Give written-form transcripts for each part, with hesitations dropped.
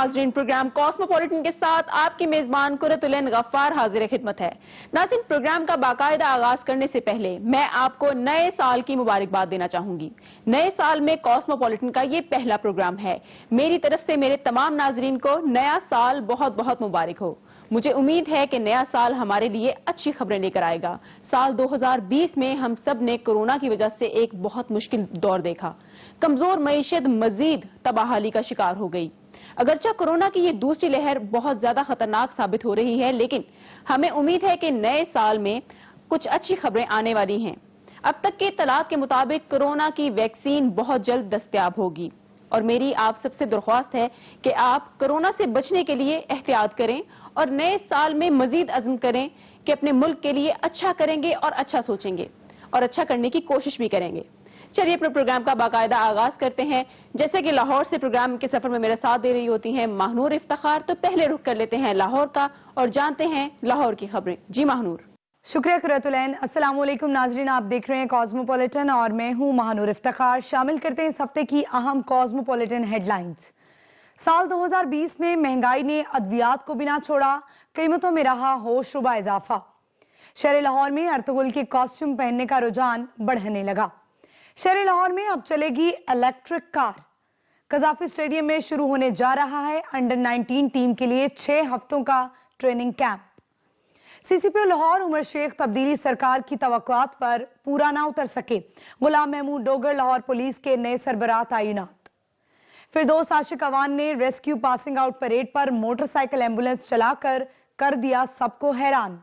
नाजरीन, programme cosmopolitan के साथ आपकी मेजबान कुरतुलैन गफ्फार हाजिर खिदमत है। नाज़रीन, प्रोग्राम का बाकायदा आगाज करने से पहले मैं आपको नए साल की मुबारकबाद देना चाहूंगी। नए साल में कॉस्मोपॉलिटन का ये पहला प्रोग्राम है। मेरी तरफ से मेरे तमाम नाजरीन को नया साल बहुत बहुत मुबारक हो। मुझे उम्मीद है कि नया साल हमारे लिए अच्छी खबरें लेकर आएगा। साल 2020 में हम सब ने कोरोना की वजह से एक बहुत मुश्किल दौर देखा। कमजोर मईशत मजीद तबाहाली का शिकार हो गई। अगरचे कोरोना की ये दूसरी लहर बहुत ज्यादा खतरनाक साबित हो रही है, लेकिन हमें उम्मीद है कि नए साल में कुछ अच्छी खबरें आने वाली हैं। अब तक के इत्तलात के मुताबिक कोरोना की वैक्सीन बहुत जल्द दस्तयाब होगी और मेरी आप सबसे दरख्वास्त है कि आप कोरोना से बचने के लिए एहतियात करें और नए साल में मजीद अज़्म करें कि अपने मुल्क के लिए अच्छा करेंगे और अच्छा सोचेंगे और अच्छा करने की कोशिश भी करेंगे। चलिए अपने प्रोग्राम का बाकायदा आगाज करते हैं। जैसे कि लाहौर से प्रोग्राम के सफर में मेरा साथ दे रही होती हैं महानूर इफ्तिखार, तो पहले रुख कर लेते हैं लाहौर का और जानते हैं लाहौर की खबरें। जी महानूर। शुक्रिया कुरतुलैन। अस्सलाम वालेकुम नाजरीन, आप देख रहे हैं कॉस्मोपॉलिटन और मैं हूं महानूर इफ्तिखार। शामिल करते हैं इस हफ्ते की अहम कॉस्मोपॉलिटन हेडलाइंस। साल 2020 में महंगाई ने अद्वियात को भी ना छोड़ा, कीमतों में रहा होश रुबा इजाफा। शहर लाहौर में अर्तुगरुल के कॉस्ट्यूम पहनने का रुझान बढ़ने लगा। शहर लाहौर में अब चलेगी इलेक्ट्रिक कार। कजाफी स्टेडियम में शुरू होने जा रहा है अंडर 19 टीम के लिए 6 हफ्तों का training camp. CCPO Lahore Umar Sheikh तब्दीली सरकार की तवक्कुआत पर पूरा ना उतर सके, गुलाम महमूद डोगर लाहौर पुलिस के नए सरबराह तैनात। फिरदौस आशिक अवान ने रेस्क्यू पासिंग आउट परेड पर मोटरसाइकिल एम्बुलेंस चलाकर कर दिया सबको हैरान।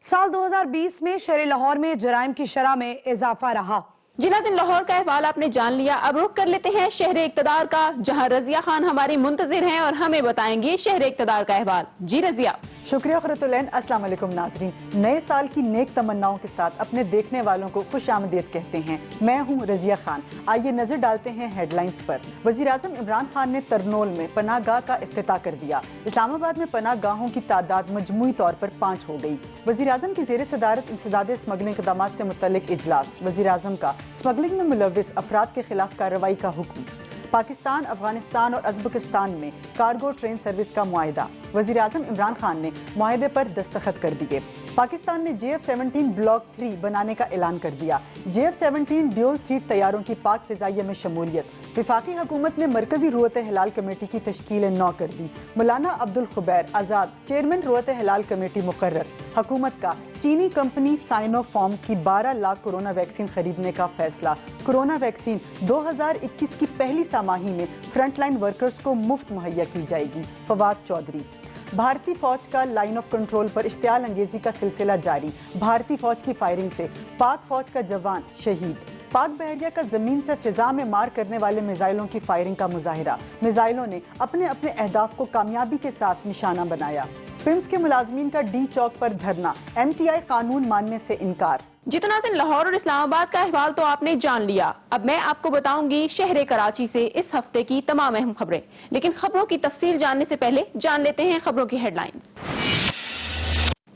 साल 2020 में शहर लाहौर में जराइम की शरह में इजाफा रहा। जिनादिन लाहौर का अहवाल आपने जान लिया, अब रुख कर लेते हैं शहर इक़्तिदार का, जहां रजिया खान हमारी मुंतजिर हैं और हमें बताएंगे शहर इक़्तिदार का अहवाल। जी रजिया। शुक्रिया कुरतुलैन। अस्सलाम वालेकुम नाज़रीन, नए साल की नेक तमन्नाओं के साथ अपने देखने वालों को खुश आमदीद कहते हैं। मैं हूँ रजिया खान। आइए नजर डालते हैं हेडलाइंस पर। वज़ीर आज़म इमरान खान ने तरनोल में पनाहगाह का इफ्तिताह कर दिया। इस्लामाबाद में पनाहगाहों की तादाद मजमूई तौर पर 5 हो गई। वज़ीर आज़म की ज़ेर सदारत इंसदाद स्मगलिंग इक़दामात से मुतल्लिक इजलास। वज़ीर आज़म का स्मगलिंग में मुलव्विस अफराद के खिलाफ कार्रवाई का हुक्म। पाकिस्तान, अफगानिस्तान और उज़्बेकिस्तान में कार्गो ट्रेन सर्विस का मुआहिदा। वज़ीर आज़म इमरान खान ने मुआहिदे पर दस्तखत कर दिए। पाकिस्तान ने JF-17 ब्लॉक 3 बनाने का ऐलान कर दिया। JF-17 ड्यूल सीट तैयारों की पाक फ़िज़ाइया में शमूलियत। विफाकी हुकूमत ने मरकजी रुअत हिलाल कमेटी की तश्कील 9 कर दी। मौलाना अब्दुल खुबैर आज़ाद चेयरमैन रुअत हिलाल कमेटी मुकर्रर। हुकूमत का चीनी कंपनी साइनोफार्म की 12 लाख कोरोना वैक्सीन खरीदने का फैसला। कोरोना वैक्सीन 2021 की पहली सामाही में फ्रंटलाइन वर्कर्स को मुफ्त मुहैया की जाएगी। फवाद चौधरी। भारतीय फौज का लाइन ऑफ कंट्रोल पर इश्तियाल अंगेजी का सिलसिला जारी। भारतीय फौज की फायरिंग से पाक फौज का जवान शहीद। पाक बहरिया का जमीन से फिजा में मार करने वाले मिसाइलों की फायरिंग का मुजाहिरा। मिसाइलों ने अपने अपने अहदाफ को कामयाबी के साथ निशाना बनाया। फिल्म्स के मुलाजमीन का डी चौक पर धरना। MTI कानून मानने से इनकार। जितना दिन लाहौर और इस्लामाबाद का अहवाल तो आपने जान लिया, अब मैं आपको बताऊंगी शहर कराची से इस हफ्ते की तमाम अहम खबरें। लेकिन खबरों की तफसील जानने से पहले जान लेते हैं खबरों की हेडलाइंस।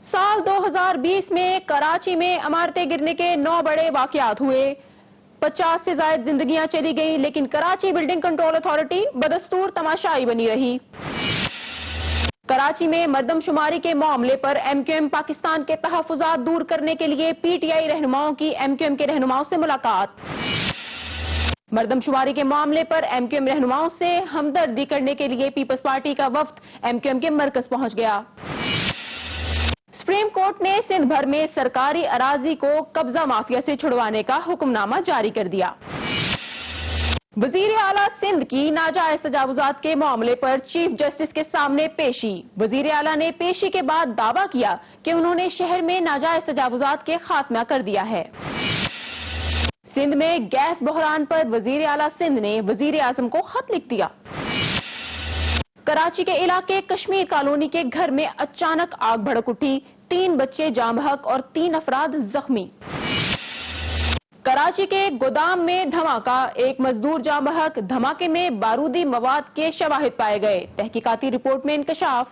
साल 2020 में कराची में इमारतें गिरने के 9 बड़े वाकयात हुए। 50 से ज्यादा जिंदगियां चली गई, लेकिन कराची बिल्डिंग कंट्रोल अथॉरिटी बदस्तूर तमाशाई बनी रही। कराची में मर्दमशुमारी के मामले पर MQM पाकिस्तान के तहफुजात दूर करने के लिए PTI रहनुमाओं की MQM के रहनुमाओं से मुलाकात। मर्दमशुमारी के मामले पर MQM रहनुमाओं से हमदर्दी करने के लिए पीपल्स पार्टी का वफ्द MQM के मरकज पहुंच गया। सुप्रीम कोर्ट ने सिंध भर में सरकारी अराजी को कब्जा माफिया से छुड़वाने का हुक्मनामा जारी कर दिया। वजीर आला सिंध की नाजायज तजावुजात के मामले पर चीफ जस्टिस के सामने पेशी। वजीर आला ने पेशी के बाद दावा किया कि उन्होंने शहर में नाजायज तजावुजात के खात्मा कर दिया है। सिंध में गैस बहरान पर वजीर आला सिंध ने वजीर आजम को खत लिख दिया। कराची के इलाके कश्मीर कॉलोनी के घर में अचानक आग भड़क उठी। 3 बच्चे जाँ बहक और 3 अफराद जख्मी। कराची के गोदाम में धमाका, एक मजदूर जाँ बहक। धमाके में बारूदी मवाद के शवाहिद पाए गए। तहकीकाती रिपोर्ट में इंकशाफ।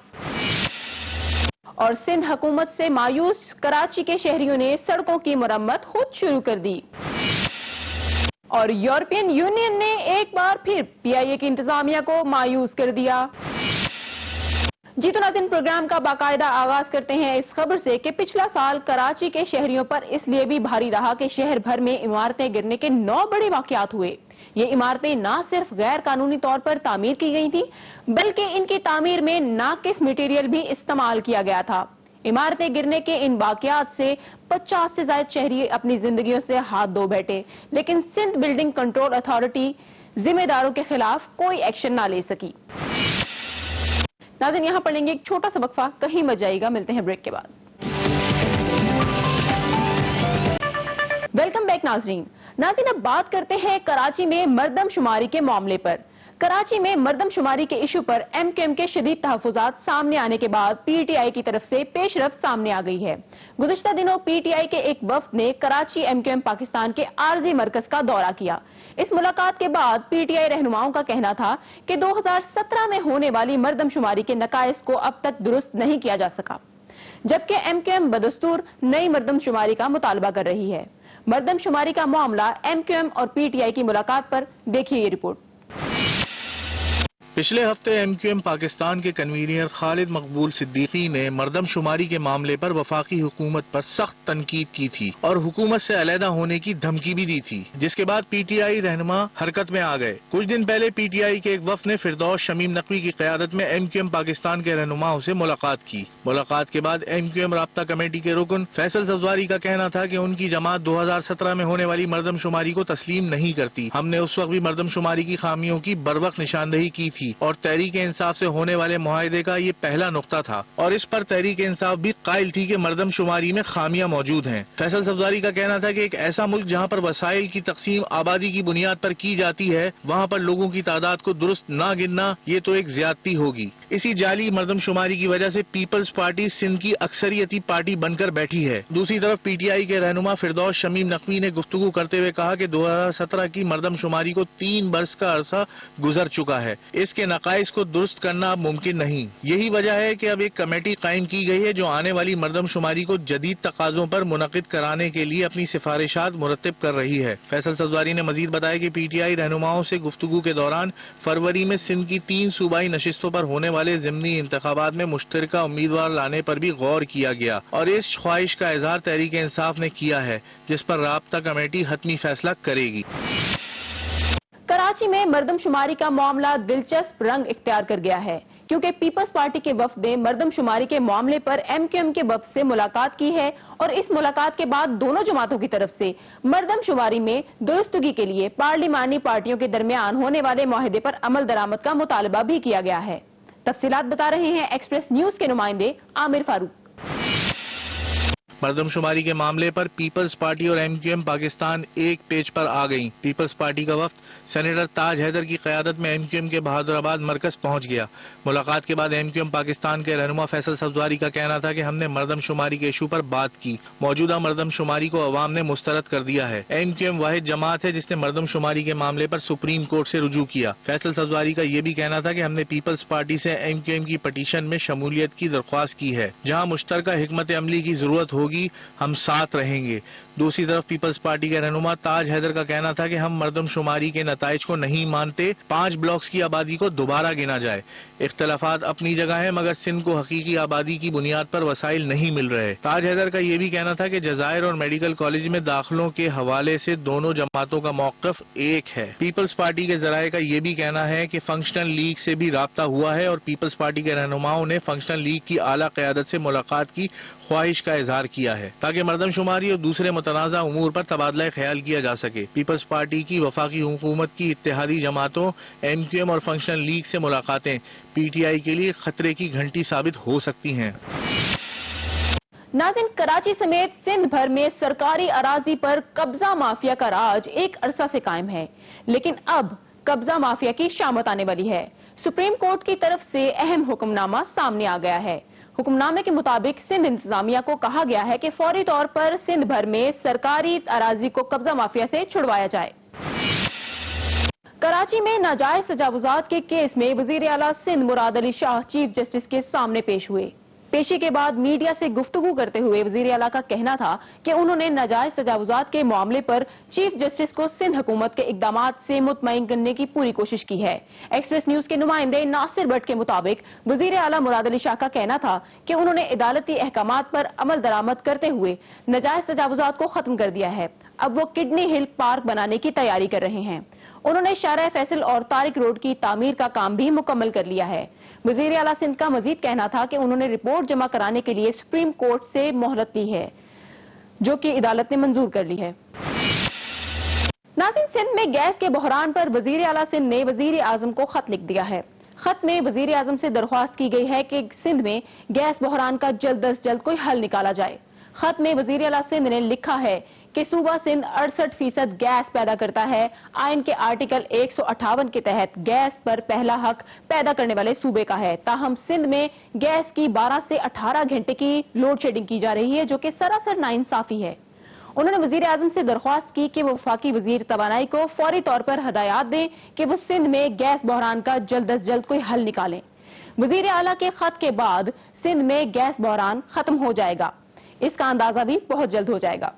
और सिंध हुकूमत से मायूस कराची के शहरियों ने सड़कों की मरम्मत खुद शुरू कर दी। और यूरोपियन यूनियन ने एक बार फिर PIA की इंतजामिया को मायूस कर दिया। जी तो नाज़रीन, प्रोग्राम का बाकायदा आगाज करते हैं इस खबर से कि पिछला साल कराची के शहरियों पर इसलिए भी भारी रहा कि शहर भर में इमारतें गिरने के 9 बड़े वाकयात हुए। ये इमारतें ना सिर्फ गैर कानूनी तौर पर तामीर की गई थी, बल्कि इनकी तामीर में नाकिस मटेरियल भी इस्तेमाल किया गया था। इमारतें गिरने के इन वाकयात से 50 से ज्यादा शहरी अपनी जिंदगियों से हाथ धो बैठे, लेकिन सिंध बिल्डिंग कंट्रोल अथॉरिटी जिम्मेदारों के खिलाफ कोई एक्शन ना ले सकी। नाज़रीन, यहाँ पर लेंगे एक छोटा सा वक्फा, कहीं मत जाइएगा, मिलते हैं ब्रेक के बाद। वेलकम बैक नाज़रीन, अब बात करते हैं कराची में मर्दमशुमारी के मामले पर। कराची में मर्दमशुमारी के इशू पर MQM के शदीद तहफ़्फ़ुज़ात सामने आने के बाद PTI की तरफ से पेशरफ्त सामने आ गई है। गुज़िश्ता दिनों PTI के एक वफ़द ने कराची MQM पाकिस्तान के आर्ज़ी मरकज़ का दौरा किया। इस मुलाकात के बाद PTI रहनुमाओं का कहना था कि 2017 में होने वाली मर्दमशुमारी के नकाइस को अब तक दुरुस्त नहीं किया जा सका, जबकि MQM बदस्तूर नई मर्दमशुमारी का मुतालबा कर रही है। मर्दमशुमारी का मामला MQM और PTI की मुलाकात पर, देखिए ये रिपोर्ट। पिछले हफ्ते MQM पाकिस्तान के कन्वीनर खालिद मकबूल सिद्दीकी ने मर्दमशुमारी के मामले पर वफाकी हुकूमत पर सख्त तनकीद की थी और हुकूमत से अलहदा होने की धमकी भी दी थी, जिसके बाद PTI रहनुमा हरकत में आ गए। कुछ दिन पहले PTI के एक वफ़द ने फिरदौस शमीम नकवी की क़यादत में MQM पाकिस्तान के रहनुमाओं से मुलाकात की। मुलाकात के बाद MQM राब्ता कमेटी के रुकन फैसल सफवारी का कहना था कि उनकी जमात 2017 में होने वाली मर्दमशुमारी को तस्लीम नहीं करती। हमने उस वक्त भी मर्दमशुमारी की खामियों की बरवक्त निशानदही की थी और तहरीक इंसाफ से होने वाले मुआहदे का ये पहला नुक्ता था और इस पर तहरीक इंसाफ भी कायल थी कि मर्दमशुमारी में खामियां मौजूद हैं। फैसल सफवारी का कहना था कि एक ऐसा मुल्क जहां पर वसाइल की तकसीम आबादी की बुनियाद पर की जाती है, वहां पर लोगों की तादाद को दुरुस्त ना गिनना ये तो एक ज्यादती होगी। इसी जाली मर्दमशुमारी की वजह से पीपल्स पार्टी सिंध की अक्सरियती पार्टी बनकर बैठी है। दूसरी तरफ PTI के रहनुमा फिरदौस शमीम नकवी ने गुफ्तगू करते हुए कहा कि 2017 की मर्दमशुमारी को 3 बरस का अरसा गुजर चुका है, इसके नकाइस को दुरुस्त करना अब मुमकिन नहीं। यही वजह है कि अब एक कमेटी कायम की गई है जो आने वाली मर्दमशुमारी को जदीद तकाज़ों पर मुनक़िद कराने के लिए अपनी सिफारिशात मुरतब कर रही है। फैसल सफवारी ने मजीद बताया कि PTI रहनुमाओं से गुफ्तगू के दौरान फरवरी में सिंध की 3 सूबाई नशिस्तों पर होने वाले ज़िमनी इंतखाबात में मुश्तरका उम्मीदवार लाने पर भी गौर किया गया और इस ख्वाहिश का इजहार तहरीक इंसाफ ने किया है, जिस पर राब्ता कमेटी हतमी फैसला करेगी। कराची में मर्दमशुमारी का मामला दिलचस्प रंग इख्तियार कर गया है, क्योंकि पीपल्स पार्टी के वफ़द ने मर्दमशुमारी के मामले पर MQM के वफ़द से मुलाकात की है और इस मुलाकात के बाद दोनों जमातों की तरफ से मर्दमशुमारी में दुरुस्तगी के लिए पार्लिमानी पार्टियों के दरमियान होने वाले मुआहदे पर अमल दरामद का मुतालबा भी किया गया है। तफसीलात बता रहे हैं एक्सप्रेस न्यूज के नुमाइंदे आमिर फारूक। मर्दमशुमारी के मामले पर पीपल्स पार्टी और MQM पाकिस्तान एक पेज पर आ गई। पीपल्स पार्टी का वफ्द सेनेटर ताज हैदर की क़यादत में MQM के बहादुराबाद मरकज पहुंच गया। मुलाकात के बाद MQM पाकिस्तान के रहनुमा फैसल सफवारी का कहना था कि हमने मर्दमशुमारी के इशू पर बात की। मौजूदा मर्दमशुमारी को अवाम ने मुस्तरद कर दिया है। MQM वाहिद जमात है जिसने मर्दमशुमारी के मामले पर सुप्रीम कोर्ट से रुजू किया। फैसल सफवारी का यह भी कहना था कि हमने पीपल्स पार्टी से MQM की पटिशन में शमूलियत की दरख्वास्त की है। जहाँ मुश्तरका हिकमत अमली की जरूरत होगी हम साथ रहेंगे। दूसरी तरफ पीपल्स पार्टी के रहनुमा ताज हैदर का कहना था कि हम मर्दमशुमारी के नताइज को नहीं मानते, 5 ब्लॉक्स की आबादी को दोबारा गिना जाए। इख्तलाफात अपनी जगह है, मगर सिंध को हकीकी आबादी की बुनियाद पर वसाइल नहीं मिल रहे। ताज हैदर का यह भी कहना था कि जजायर और मेडिकल कॉलेज में दाखिलों के हवाले से दोनों जमातों का मौक़िफ़ एक है। पीपल्स पार्टी के जराये का यह भी कहना है कि फंक्शनल लीग से भी राब्ता हुआ है और पीपल्स पार्टी के रहनुमाओं ने फंक्शनल लीग की आला क़यादत से मुलाकात की ख्वाहिश का इजहार किया है ताकि मर्दमशुमारी और दूसरे मुतनाज़ा उमूर पर तबादला ख्याल किया जा सके। पीपल्स पार्टी की वफाकी हुकूमत की इत्तेहादी जमातों MQM और फंक्शनल लीग से मुलाकातें PTI के लिए खतरे की घंटी साबित हो सकती हैं। नाज़रीन, कराची समेत सिंध भर में सरकारी अराजी पर कब्जा माफिया का राज एक अरसा से कायम है, लेकिन अब कब्जा माफिया की शामत आने वाली है। सुप्रीम कोर्ट की तरफ से अहम हुक्मनामा सामने आ गया है। हुक्मनामे के मुताबिक सिंध इंतजामिया को कहा गया है कि फौरी तौर पर सिंध भर में सरकारी अराजी को कब्जा माफिया से छुड़वाया जाए। कराची में नाजायज तजावुजात के केस में वजीर आला सिंध मुराद अली शाह चीफ जस्टिस के सामने पेश हुए। पेशी के बाद मीडिया से गुफ्तगू करते हुए वजीर आला का कहना था कि उन्होंने नाजायज तजावुजात के मामले पर चीफ जस्टिस को सिंध हुकूमत के इकदामात से मुतमईन करने की पूरी कोशिश की है। एक्सप्रेस न्यूज के नुमाइंदे नासिर भट्ट के मुताबिक वजीर आला मुराद अली शाह का कहना था कि उन्होंने अदालती अहकामात पर अमल दरामद करते हुए नाजायज तजावुजात को खत्म कर दिया है। अब वो किडनी हिल पार्क बनाने की तैयारी कर रहे हैं। उन्होंने शारा फैसल और तारिक रोड की तामीर का काम भी मुकम्मल कर लिया है। वजीर आला सिंध का मजीद कहना था कि उन्होंने रिपोर्ट जमा कराने के लिए सुप्रीम कोर्ट से मोहलत ली है, जो कि अदालत ने मंजूर कर ली है। नाज़रीन, सिंध में गैस के बहरान पर वजीर आला सिंध ने वजीर आजम को खत लिख दिया है। खत में वजीर आजम से दरख्वास्त की गई है कि सिंध में गैस बहरान का जल्द अज जल्द कोई हल निकाला जाए। खत में वजीर आला सिंध ने लिखा है कि सूबा सिंध 68% गैस पैदा करता है। आइन के आर्टिकल 158 के तहत गैस पर पहला हक पैदा करने वाले सूबे का है। ताहम सिंध में गैस की 12 से 18 घंटे की लोड शेडिंग की जा रही है, जो कि सरासर नाइंसाफी है। उन्होंने वजीर आजम से दरख्वास्त की कि वो वफाकी वजीर तवानाई को फौरी तौर पर हदायत दें कि वो सिंध में गैस बहरान का जल्द अज जल्द कोई हल निकालें। वजीर आला के खत के बाद सिंध में गैस बहरान खत्म हो जाएगा। इसका अंदाजा भी बहुत जल्द हो जाएगा।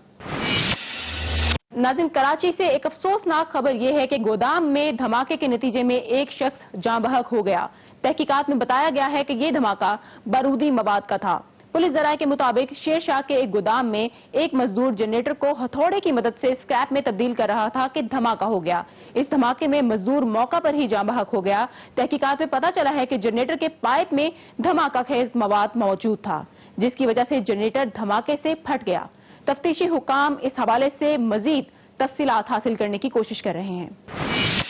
नाज़रीन, कराची से एक अफसोसनाक खबर यह है कि गोदाम में धमाके के नतीजे में एक शख्स जाँ बहक हो गया। तहकीकात में बताया गया है कि यह धमाका बारूदी मवाद का था। पुलिस जराये के मुताबिक शेरशाह के एक गोदाम में एक मजदूर जनरेटर को हथौड़े की मदद से स्क्रैप में तब्दील कर रहा था कि धमाका हो गया। इस धमाके में मजदूर मौका पर ही जाँ बहक हो गया। तहकीकात में पता चला है कि जनरेटर के पाइप में धमाका खेज मवाद मौजूद था, जिसकी वजह से जनरेटर धमाके से फट गया। तफ्तीशी हुकाम इस हवाले से मजीद तफसीलात हासिल करने की कोशिश कर रहे हैं।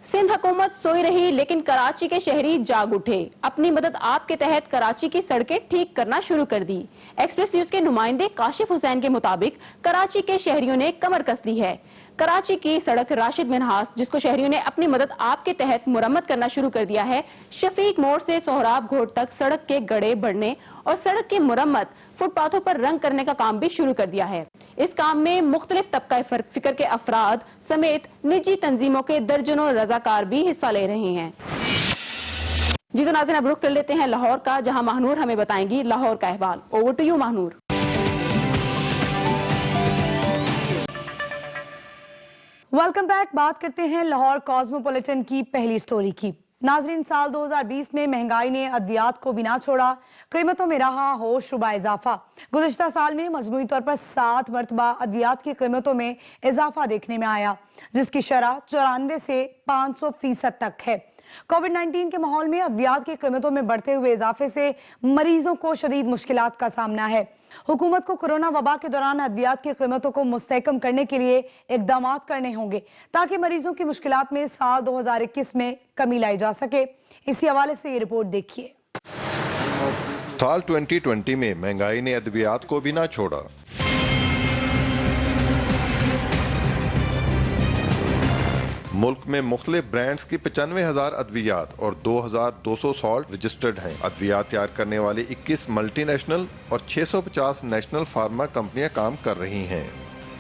सिंध हुकूमत सोई रही, लेकिन कराची के शहरी जाग उठे। अपनी मदद आप के तहत कराची की सड़कें ठीक करना शुरू कर दी। एक्सप्रेस न्यूज के नुमाइंदे काशिफ हुसैन के मुताबिक कराची के शहरियों ने कमर कस ली है। कराची की सड़क राशिद मिनहास, जिसको शहरियों ने अपनी मदद आप के तहत मुरम्मत करना शुरू कर दिया है, शफीक मोड़ से सोहराब घोट तक सड़क के गड्ढे बढ़ने और सड़क की मुरम्मत, फुटपाथों पर रंग करने का काम भी शुरू कर दिया है। इस काम में मुख्तलिफ तबका फिक्र के अफराद समेत निजी तंजीमों के दर्जनों रजाकार भी हिस्सा ले रहे हैं। जी तो नाज़रीन, अब रुख कर लेते हैं लाहौर का, जहां महानूर हमें बताएंगी लाहौर का अहवाल। Over to you Mahnoor. Welcome back. बात करते हैं लाहौर कॉस्मोपॉलिटन की पहली स्टोरी की। नाजरीन, साल 2020 में महंगाई ने अद्वियात को भी ना छोड़ा, कीमतों में रहा होशरुबा इजाफा। गुज़िश्ता साल में मजमूई तौर पर 7 मरतबा अद्वियात की कीमतों में इजाफा देखने में आया, जिसकी शरह 94 से 500% तक है। कोविड-19 के माहौल में अद्वियात की कीमतों में बढ़ते हुए इजाफे से मरीजों को शदीद मुश्किलात का सामना है। हुकूमत को कोरोना वबा के दौरान अद्वियात की कीमतों को मुस्तहकम करने के लिए इकदाम करने होंगे, ताकि मरीजों की मुश्किलात में साल 2021 में कमी लाई जा सके। इसी हवाले से ये रिपोर्ट देखिए। साल 2020 में महंगाई ने अद्वियात को भी ना छोड़ा। मुल्क में मुख्तलिफ ब्रांड्स की 95,000 अद्वियात और 2,200 सॉल्ट रजिस्टर्ड हैं। अद्वियात तैयार करने वाली 21 मल्टीनेशनल और 650 नेशनल फार्मा कंपनियां काम कर रही हैं।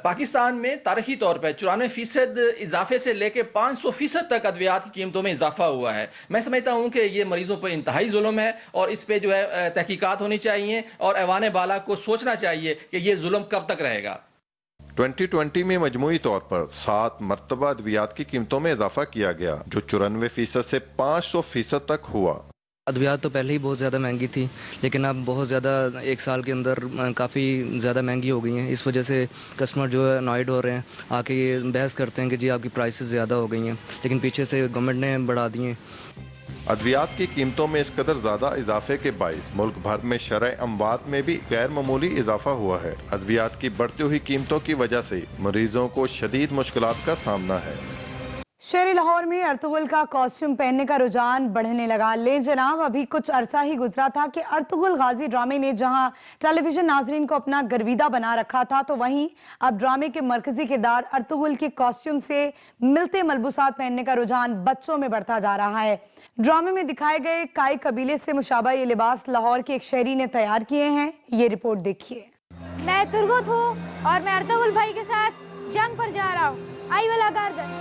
पाकिस्तान में तारीखी तौर पर 94% इजाफे से लेकर 500% तक अद्वियात की कीमतों में इजाफा हुआ है। मैं समझता हूँ कि ये मरीजों पर इंतहाई जुल्म है और इस पे जो है तहकीकात होनी चाहिए और ऐवान बाला को सोचना चाहिए कि ये जुल्म कब तक रहेगा। 2020 में मजमूई तौर पर 7 मरतबा अद्वियात की कीमतों में इजाफा किया गया, जो 94% से 500% तक हुआ। अद्वियात तो पहले ही बहुत ज़्यादा महंगी थी, लेकिन अब बहुत ज़्यादा एक साल के अंदर काफ़ी ज़्यादा महंगी हो गई हैं। इस वजह से कस्टमर जो है अनॉयड हो रहे हैं, आके ये बहस करते हैं कि जी आपकी प्राइसेस ज़्यादा हो गई हैं, लेकिन पीछे से गवर्नमेंट ने बढ़ा दी हैं। अद्वियात की कीमतों में इस कदर ज्यादा इजाफे के बाइस मुल्क भर में शरह अमवात में भी गैर मामूली इजाफा हुआ है। अद्वियात की बढ़ती हुई कीमतों की वजह से मरीजों को शदीद मुश्किलात का सामना है। शहरी लाहौर में अर्तुगरुल का कॉस्ट्यूम पहनने का रुझान बढ़ने लगा। ले जनाब, अभी कुछ अरसा ही गुजरा था कि अर्तुगरुल गाजी ड्रामे ने जहां टेलीविजन नाजरीन को अपना गर्विदा बना रखा था, तो वहीं अब ड्रामे के मरकजी किरदार अर्तुगरुल के कॉस्ट्यूम से मिलते मलबूसात पहनने का रुझान बच्चों में बढ़ता जा रहा है। ड्रामे में दिखाए गए काई कबीले से मुशाबा ये लिबास लाहौर के एक शहरी ने तैयार किए हैं। ये रिपोर्ट देखिए। मैं तुर्गुत हूँ और मैं अर्तुगरुल भाई के साथ जंग पर जा रहा हूँ। आई वाला गर्दन।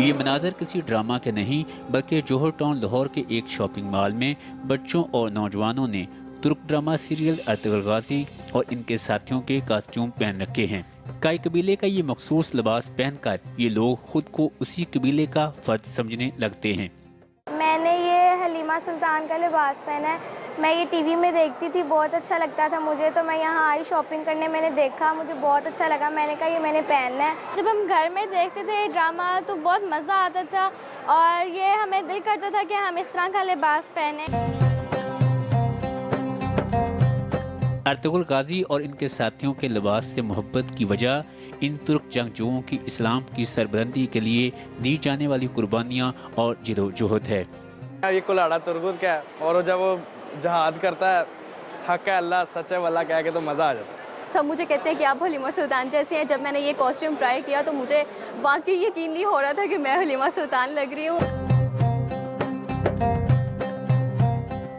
یہ مناظر کسی ڈرامہ کے نہیں بلکہ جوہر ٹاؤن لاہور کے ایک شاپنگ مال میں بچوں اور نوجوانوں نے ترک ڈرامہ سیریل ارطغرل غازی اور ان کے ساتھیوں کے کاسٹیوم پہن رکھے ہیں۔ کائی قبیلے کا یہ مخصوص لباس پہن کر یہ لوگ خود کو اسی قبیلے کا فرد سمجھنے لگتے ہیں۔ میں نے یہ حلیمہ سلطان کا لباس پہنا ہے، میں یہ ٹی وی میں دیکھتی تھی، بہت اچھا لگتا تھا مجھے، تو میں یہاں آئی شاپنگ کرنے، میں نے دیکھا، مجھے بہت اچھا لگا، میں نے کہا یہ میں نے پہننا ہے۔ جب ہم گھر میں دیکھتے تھے یہ ڈرامہ تو بہت مزہ آتا تھا اور یہ ہمیں دل کرتا تھا کہ ہم اس طرح کا لباس پہنیں۔ ارطغرل غازی اور ان کے ساتھیوں کے لباس سے محبت کی وجہ ان ترک جنگجوؤں کی اسلام کی سربلندی کے لیے دی جانے والی قربانیاں اور جدوجہد ہے۔ یہ کلاڑا ترگت کا ہے اور جب وہ جہاد کرتا ہے حق ہے اللہ سچ ہے واللہ کہہ کے تو مزہ آ جاتا ہے۔ سب مجھے کہتے ہیں کہ آپ حلیمہ سلطان جیسی ہیں۔ جب میں نے یہ کاسٹیوم ٹرائی کیا تو مجھے واقعی یقین نہیں ہو رہا تھا کہ میں حلیمہ سلطان لگ رہی ہوں۔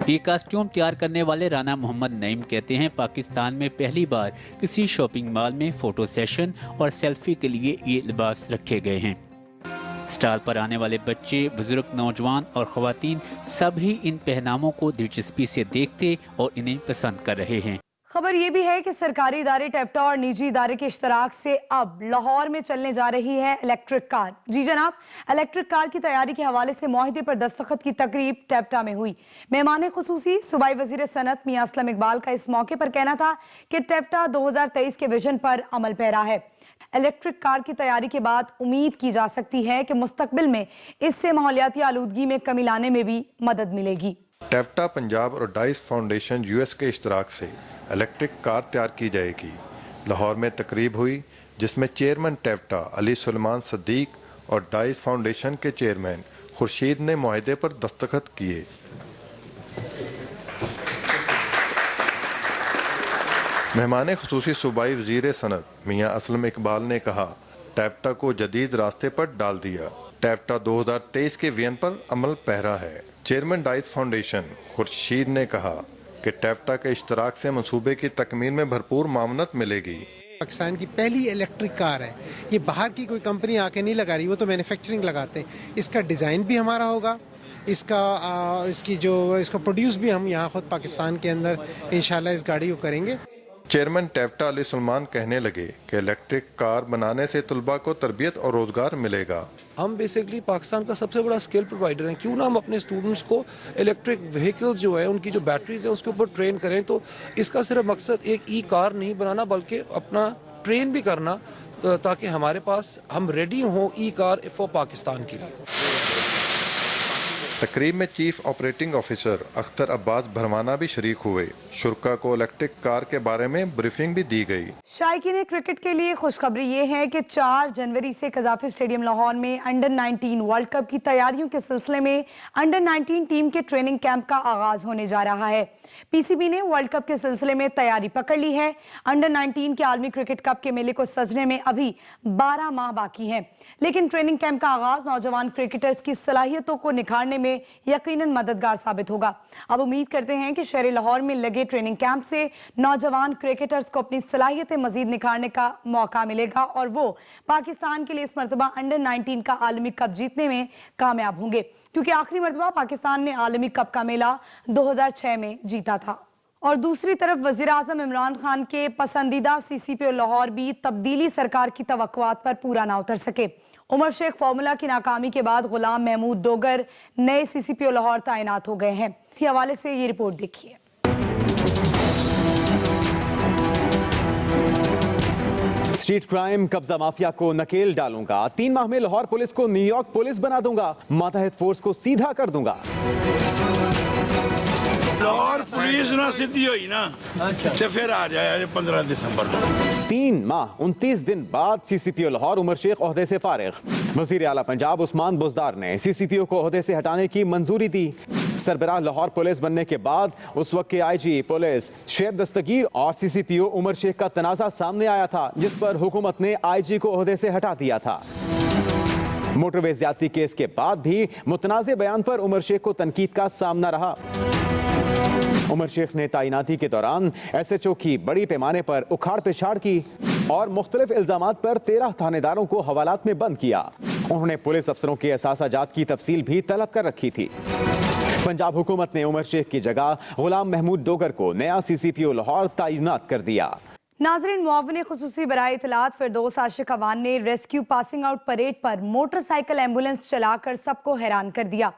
یہ کاسٹیوم تیار کرنے والے رانا محمد نعیم کہتے ہیں پاکستان میں پہلی بار کسی شاپنگ مال میں فوٹو سیشن اور سیلفی کے لیے یہ لباس رکھے گئے ہیں۔ سٹال پر آنے والے بچے، بزرگ، نوجوان اور خواتین سب ہی ان پہناموں کو دلچسپی سے دیکھتے اور انہیں پسند کر رہے ہیں۔ خبر یہ بھی ہے کہ سرکاری ادارے ٹیپٹا اور نجی ادارے کے اشتراک سے اب لاہور میں چلنے جا رہی ہے الیکٹرک کار۔ جی جناب، الیکٹرک کار کی تیاری کے حوالے سے معاہدے پر دستخط کی تقریب ٹیپٹا میں ہوئی۔ مہمان خصوصی صوبائی وزیر صنعت میاں اسلم اقبال کا اس موقع پر کہنا تھا کہ ٹیپٹا 2023 کے ویژن پر عمل پیرا ہے۔ الیکٹرک کار کی تیاری کے بعد امید کی جا سکتی ہے کہ مستقبل میں اس سے ماحولیاتی آلودگی میں کمی لانے میں بھی مدد ملے گی۔ ٹیپٹا پنجاب اور ڈائس فاؤنڈیشن US کے اشتراک سے الیکٹرک کار تیار کی جائے گی۔ لاہور میں تقریب ہوئی جس میں چیئرمین ٹیپٹا علی سلیمان صدیق اور ڈائس فاؤنڈیشن کے چیئرمین خورشید نے معاہدے پر دستخط کیے۔ مہمان خصوصی صوبائی وزیر صنعت میاں اسلم اقبال نے کہا ٹیپٹا کو جدید راستے پر ڈال دیا۔ ٹیپٹا 2023 کے ویژن پر عمل پیرا ہے۔ چیئرمین ڈائس فاؤنڈیشن خورشید نے کہا کہ ٹیپٹا کے اشتراک سے منصوبے کی تکمیل میں بھرپور معاونت ملے گی۔ پاکستان کی پہلی الیکٹرک کار ہے، یہ باہر کی کوئی کمپنی آ کے نہیں لگا رہی، وہ تو مینوفیکچرنگ لگاتے ہیں۔ اس کا ڈیزائن بھی ہمارا ہوگا، اس کا پروڈیوس بھی ہم یہاں خود پاکستان کے اندر انشاءاللہ اس گاڑی کو کریں گے۔ چیئرمین ٹیپٹا علی سلمان کہنے لگے کہ الیکٹرک کار بنانے سے طلباء کو تربیت اور روزگار ملے گا۔ ہم بیسکلی پاکستان کا سب سے بڑا اسکل پرووائڈر ہیں، کیوں نہ ہم اپنے اسٹوڈنٹس کو الیکٹرک وہیکلز جو ہیں ان کی جو بیٹریز ہیں اس کے اوپر ٹرین کریں۔ تو اس کا صرف مقصد ایک ای کار نہیں بنانا بلکہ اپنا ٹرین بھی کرنا تاکہ ہمارے پاس ہم ریڈی ہوں ای کار فار پاکستان کے لیے۔ تقریب میں چیف آپریٹنگ آفیسر اختر عباس بھروانہ بھی شریک ہوئے۔ شرکا کو الیکٹرک کار کے بارے میں بریفنگ بھی دی گئی۔ شائقین کرکٹ کے لیے خوشخبری یہ ہے کہ 4 جنوری سے قذافی اسٹیڈیم لاہور میں انڈر 19 ورلڈ کپ کی تیاریوں کے سلسلے میں انڈر 19 ٹیم کے ٹریننگ کیمپ کا آغاز ہونے جا رہا ہے۔ PCB نے ورلڈ کپ کے سلسلے میں تیاری پکڑ لی ہے۔ انڈر 19 کے عالمی کرکٹ کپ کے میلے کو سجنے میں ابھی 12 ماہ باقی ہیں، لیکن ٹریننگ کیمپ کا آغاز نوجوان کرکٹرز کی صلاحیتوں کو نکھارنے میں یقیناً مددگار ثابت ہوگا۔ اب امید کرتے ہیں کہ شہر لاہور میں لگے ٹریننگ کیمپ سے نوجوان کرکٹرز کو اپنی صلاحیتیں مزید نکھارنے کا موقع ملے گا اور وہ پاکستان کے لیے اس مرتبہ انڈر 19 کا عالمی کپ جیتنے میں کامیاب ہوں گے، کیونکہ آخری مرتبہ پاکستان نے عالمی کپ کا میلہ 2006 میں جیتا تھا۔ اور دوسری طرف وزیراعظم عمران خان کے پسندیدہ CCPO لاہور بھی تبدیلی سرکار کی توقعات پر پورا نہ اتر سکے۔ عمر شیخ فارمولا کی ناکامی کے بعد غلام محمود ڈوگر نئے CCPO لاہور تعینات ہو گئے ہیں۔ اسی حوالے سے یہ رپورٹ دیکھیے۔ اسٹریٹ کرائم قبضہ مافیا کو نکیل ڈالوں گا، 3 ماہ میں لاہور پولیس کو نیو یارک پولیس بنا دوں گا، ماتحت فورس کو سیدھا کر دوں گا۔ لاہور پولیس نہ سیدھی ہوئی نا تو پھر آ جائے 15 دسمبر کو۔ 3 ماہ 29 دن بعد CCPO لاہور عمر شیخ عہدے سے فارغ۔ وزیر اعلیٰ پنجاب عثمان بزدار نے CCPO کو عہدے سے ہٹانے کی منظوری دی۔ سربراہ لاہور پولیس بننے کے بعد اس وقت کے IG پولیس شعیب دستگیر اور CCPO عمر شیخ کا تنازع سامنے آیا تھا، جس پر حکومت نے IG کو عہدے سے ہٹا دیا تھا۔ موٹر وے زیادتی کیس کے بعد بھی متنازع بیان پر عمر شیخ کو تنقید کا سامنا رہا۔ عمر شیخ نے تعیناتی کے دوران SHO کی بڑی پیمانے پر اکھاڑ پچھاڑ کی اور مختلف الزامات پر 13 تھانے داروں کو حوالات میں بند کیا۔ उन्होंने पुलिस अफसरों के असासाजात की तफसील भी तलब कर रखी थी। पंजाब हुकूमत ने उमर शेख की जगह गुलाम महमूद डोगर को नया CCPO लाहौर तैनात कर दिया। नाजरीन, मुआविन खुसूसी बराए इतलात फिरदौस आशिक अवान ने रेस्क्यू पासिंग आउट परेड पर मोटरसाइकिल एम्बुलेंस चलाकर सबको हैरान कर दिया।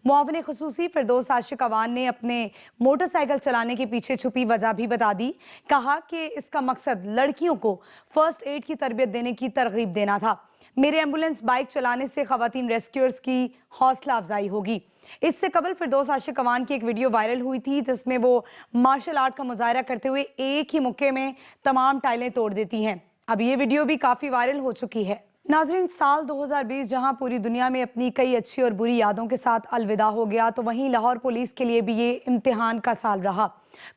मुआविन खुसूसी फिरदौस आशिक अवान ने अपने मोटरसाइकिल चलाने के पीछे छुपी वजह भी बता दी। कहा कि इसका मकसद लड़कियों को फर्स्ट एड की तरबियत देने की तरगीब देना था। मेरे एम्बुलेंस बाइक चलाने से खवातीन रेस्क्यूअर्स की हौसला अफजाई होगी। इससे कबल फिरदौस आशिक अवान की एक वीडियो वायरल हुई थी जिसमें वो मार्शल आर्ट का मुजाहरा करते हुए एक ही मुक्के में तमाम टाइलें तोड़ देती हैं। अब ये वीडियो भी काफ़ी वायरल हो चुकी है। नाज़रीन, साल 2020 जहां पूरी दुनिया में अपनी कई अच्छी और बुरी यादों के साथ अलविदा हो गया, तो वहीं लाहौर पुलिस के लिए भी ये इम्तिहान का साल रहा।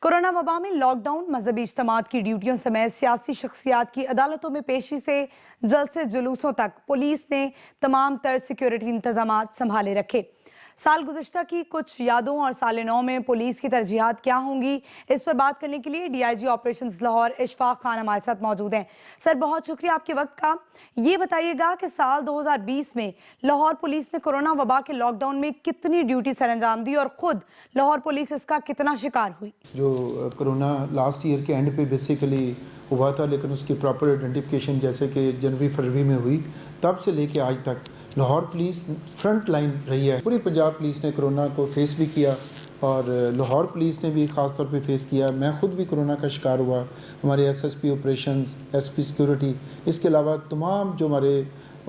कोरोना वबा में लॉकडाउन, मजहबी इज्तिमात की ड्यूटियों समेत सियासी शख्सियात की अदालतों में पेशी से जलसे जुलूसों तक पुलिस ने तमाम तर सिक्योरिटी इंतजामात संभाले रखे। साल गुज़श्ता की कुछ यादों और साल नौ में पुलिस की तरजीहात क्या होंगी, इस पर बात करने के लिए DIG ऑपरेशंस लाहौर इशफाक खान हमारे साथ मौजूद हैं। सर, बहुत शुक्रिया आपके वक्त का। ये बताइएगा कि साल 2020 में लाहौर पुलिस ने कोरोना वबा के लॉकडाउन में कितनी ड्यूटी सरअंजाम दी और ख़ुद लाहौर पुलिस इसका कितना शिकार हुई? जो कोरोना लास्ट ईयर के एंड पे बेसिकली हुआ था, लेकिन उसकी प्रॉपर आइडेंटिफिकेशन जैसे कि जनवरी फरवरी में हुई, तब से लेके आज तक लाहौर पुलिस फ्रंट लाइन रही है। पूरी पंजाब पुलिस ने कोरोना को फेस भी किया और लाहौर पुलिस ने भी ख़ास तौर पे फेस किया। मैं ख़ुद भी कोरोना का शिकार हुआ। हमारे SSP ऑपरेशंस, SP सिक्योरिटी, इसके अलावा तमाम जो हमारे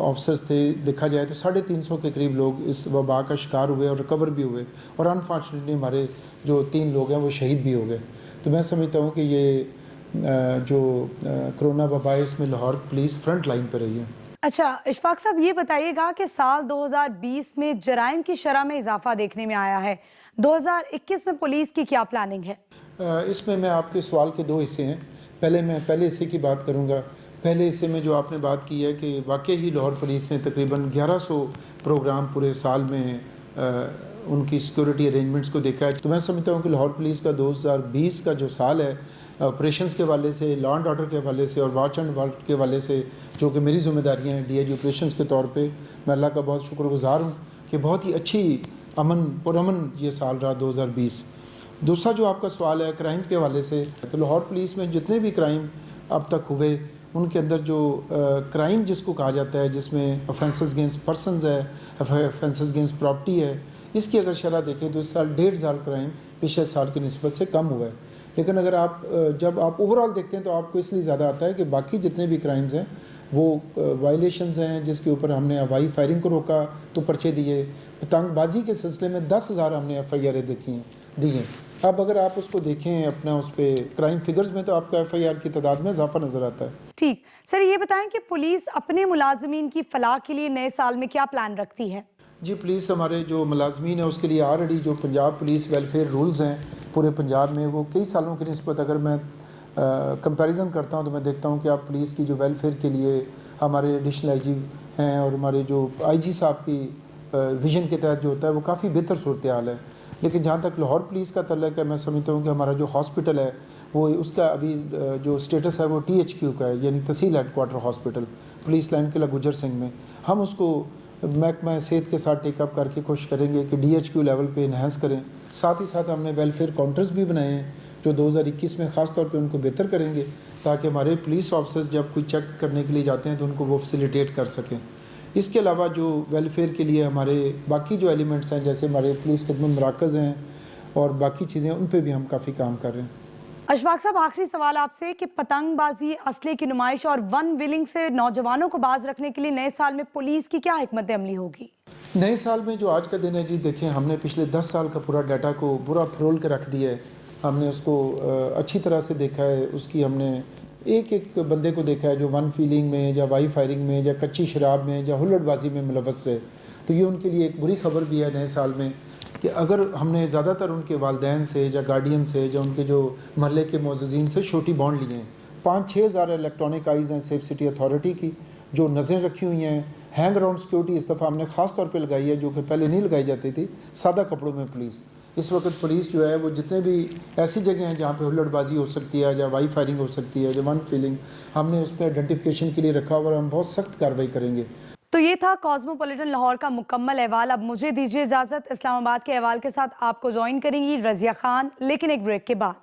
ऑफिसर्स थे, देखा जाए तो 350 के करीब लोग इस वबा का शिकार हुए और रिकवर भी हुए, और अनफॉर्चुनेटली हमारे जो 3 लोग हैं वो शहीद भी हो गए। तो मैं समझता हूँ कि ये जो कोरोना वबा है इसमें लाहौर पुलिस फ्रंट लाइन पर रही है। अच्छा इशफाक साहब, ये बताइएगा कि साल 2020 में जराइम की शरह में इजाफा देखने में आया है, 2021 में पुलिस की क्या प्लानिंग है? इसमें मैं आपके सवाल के 2 हिस्से हैं। मैं पहले हिस्से की बात करूंगा। पहले हिस्से में जो आपने बात की है कि वाकई ही लाहौर पुलिस ने तकरीबन 1100 प्रोग्राम पूरे साल में उनकी सिक्योरिटी अरेंजमेंट्स को देखा है। तो मैं समझता हूँ कि लाहौर पुलिस का 2020 का जो साल है, ऑपरेशंस के हवाले से, लॉ एंड ऑर्डर के हवाले से और वॉच एंड वार्ड के हवाले से, जो कि मेरी जिम्मेदारियाँ हैं DIG ऑपरेशंस के तौर पे, मैं अल्लाह का बहुत शुक्रगुजार हूँ कि बहुत ही अच्छी पुरअमन ये साल रहा 2020। दूसरा जो आपका सवाल है क्राइम के हवाले से, तो लाहौर पुलिस में जितने भी क्राइम अब तक हुए, उनके अंदर जो क्राइम जिसको कहा जाता है, जिसमें ऑफेंसेस अगेंस्ट पर्सनस है, ऑफेंसेस अगेंस्ट प्रॉपर्टी है, इसकी अगर शरह देखें तो इस साल 1.5 क्राइम पिछले साल की निस्बत से कम हुआ है। लेकिन अगर जब आप ओवरऑल देखते हैं तो आपको इसलिए ज़्यादा आता है कि बाकी जितने भी क्राइम्स हैं वो वायलेशंस हैं, जिसके ऊपर हमने हवाई फायरिंग को रोका तो पर्चे दिए, पतंगबाजी के सिलसिले में 10,000 हमने FIR दी हैं। अब अगर आप उसको देखें अपना उस पर क्राइम फिगर्स में, तो आपको FIR की तादाद में इजाफा नज़र आता है। ठीक सर, ये बताएं कि पुलिस अपने मुलाजमीन की फलाह के लिए नए साल में क्या प्लान रखती है? जी, पुलिस हमारे जो मुलाजमीन है उसके लिए ऑलरेडी जो पंजाब पुलिस वेलफेयर रूल्स हैं पूरे पंजाब में, वो कई सालों की निस्बत अगर मैं कंपैरिजन करता हूं तो मैं देखता हूं कि आप पुलिस की जो वेलफेयर के लिए हमारे एडिशनल IG हैं और हमारे जो IG साहब की विजन के तहत जो होता है वो काफ़ी बेहतर सूरत हाल है। लेकिन जहाँ तक लाहौर पुलिस का तल्लुक़ है, मैं समझता हूँ कि हमारा जो हॉस्पिटल है वो उसका अभी जो स्टेटस है वो THQ का है, यानी तहसील हेडक्वार्टर हॉस्पिटल पुलिस लाइन किला गुजर सिंह में। हम उसको महकमा सेहत के साथ टेकअप करके कोशिश करेंगे कि DHQ लेवल पे इन्हेंस करें। साथ ही साथ हमने वेलफेयर काउंटर्स भी बनाए हैं जो 2021 में ख़ास तौर पे उनको बेहतर करेंगे, ताकि हमारे पुलिस ऑफिसर्स जब कोई चेक करने के लिए जाते हैं तो उनको वो फैसिलिटेट कर सकें। इसके अलावा जो वेलफेयर के लिए हमारे बाकी जो एलिमेंट्स हैं, जैसे हमारे पुलिस खिदमत मराकज़ हैं और बाकी चीज़ें, उन पर भी हम काफ़ी काम कर रहे हैं। अशफाक साहब, आखिरी सवाल आपसे कि पतंगबाजी, असले की नुमाइश और वन विलिंग से नौजवानों को बाज रखने के लिए नए साल में पुलिस की क्या हिकमत अमली होगी? नए साल में जो आज का दिन है जी, देखें हमने पिछले 10 साल का पूरा डाटा को पूरा फरोल के रख दिया है। हमने उसको अच्छी तरह से देखा है, उसकी हमने एक बंदे को देखा है जो वन फीलिंग में या वाई फायरिंग में या कच्ची शराब में या हुल्लड़बाजी में मुलव्वस रहे। तो ये उनके लिए एक बुरी खबर भी है नए साल में कि अगर हमने ज़्यादातर उनके वालिदैन से या गार्डियन से या उनके जो महल्ले के मोअज़्ज़िज़ीन से छोटी बॉन्ड लिए हैं। 5-6 हज़ार इलेक्ट्रॉनिक आइज़ हैं सेफ सिटी अथॉरिटी की जो नज़रें रखी हुई हैं। हैंग अराउंड सिक्योरिटी इस दफ़ा हमने ख़ास तौर पे लगाई है, जो कि पहले नहीं लगाई जाती थी। सादा कपड़ों में पुलिस, इस वक्त पुलिस जो है वो जितने भी ऐसी जगह हैं जहाँ पे हुल्लड़बाजी हो सकती है या वाई फायरिंग हो सकती है या वन फीलिंग, हमने उस पर आइडेंटिफिकेशन के लिए रखा और हम बहुत सख्त कार्रवाई करेंगे। तो ये था कॉस्मोपॉलिटन लाहौर का मुकम्मल अहवाल। अब मुझे दीजिए इजाजत। इस्लामाबाद के अहवाल के साथ आपको ज्वाइन करेंगी रजिया खान, लेकिन एक ब्रेक के बाद।